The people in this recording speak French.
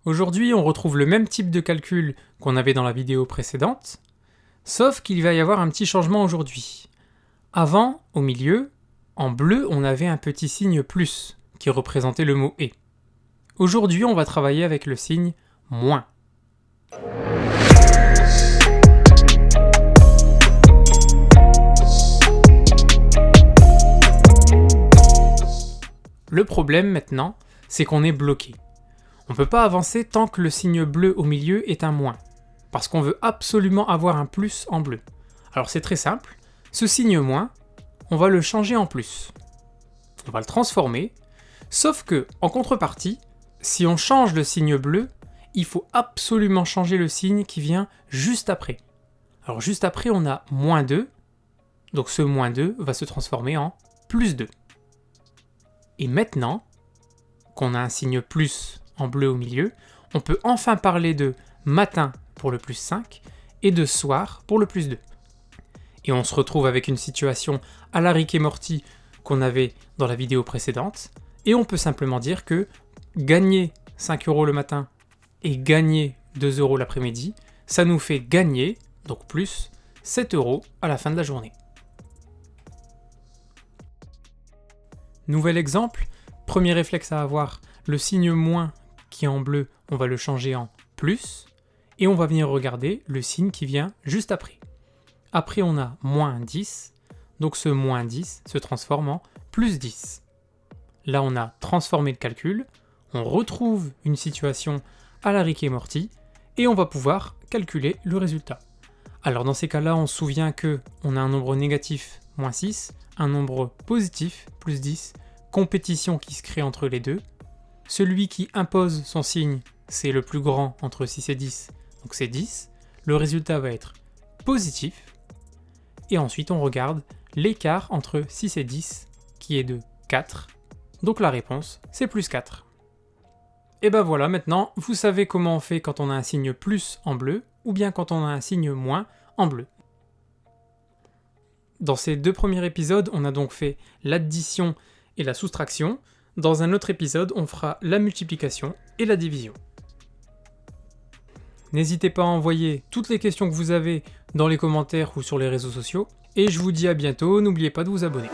Aujourd'hui, on retrouve le même type de calcul qu'on avait dans la vidéo précédente, sauf qu'il va y avoir un petit changement aujourd'hui. Avant, au milieu, en bleu, on avait un petit signe plus qui représentait le mot « et ». Aujourd'hui, on va travailler avec le signe « moins ». Le problème maintenant, c'est qu'on est bloqué. On ne peut pas avancer tant que le signe bleu au milieu est un moins, parce qu'on veut absolument avoir un plus en bleu. Alors c'est très simple, ce signe moins, on va le changer en plus. On va le transformer, sauf que, en contrepartie, si on change le signe bleu, il faut absolument changer le signe qui vient juste après. Alors juste après, on a moins 2, donc ce moins 2 va se transformer en plus 2. Et maintenant, qu'on a un signe plus en bleu au milieu, on peut enfin parler de matin pour le plus 5 et de soir pour le plus 2. Et on se retrouve avec une situation à la Rick et Morty qu'on avait dans la vidéo précédente, et on peut simplement dire que gagner 5 € le matin et gagner 2 € l'après-midi, ça nous fait gagner, donc plus, 7 € à la fin de la journée. Nouvel exemple, premier réflexe à avoir, le signe moins qui est en bleu, on va le changer en plus, et on va venir regarder le signe qui vient juste après. Après on a moins 10, donc ce moins 10 se transforme en plus 10. Là on a transformé le calcul, on retrouve une situation à la Rick et Morty, et on va pouvoir calculer le résultat. Alors dans ces cas-là, on se souvient que on a un nombre négatif, moins 6, un nombre positif, plus 10, compétition qui se crée entre les deux. Celui qui impose son signe, c'est le plus grand entre 6 et 10, donc c'est 10. Le résultat va être positif. Et ensuite, on regarde l'écart entre 6 et 10, qui est de 4. Donc la réponse, c'est plus 4. Et ben voilà, maintenant, vous savez comment on fait quand on a un signe plus en bleu, ou bien quand on a un signe moins en bleu. Dans ces deux premiers épisodes, on a donc fait l'addition et la soustraction. Dans un autre épisode, on fera la multiplication et la division. N'hésitez pas à envoyer toutes les questions que vous avez dans les commentaires ou sur les réseaux sociaux. Et je vous dis à bientôt, n'oubliez pas de vous abonner.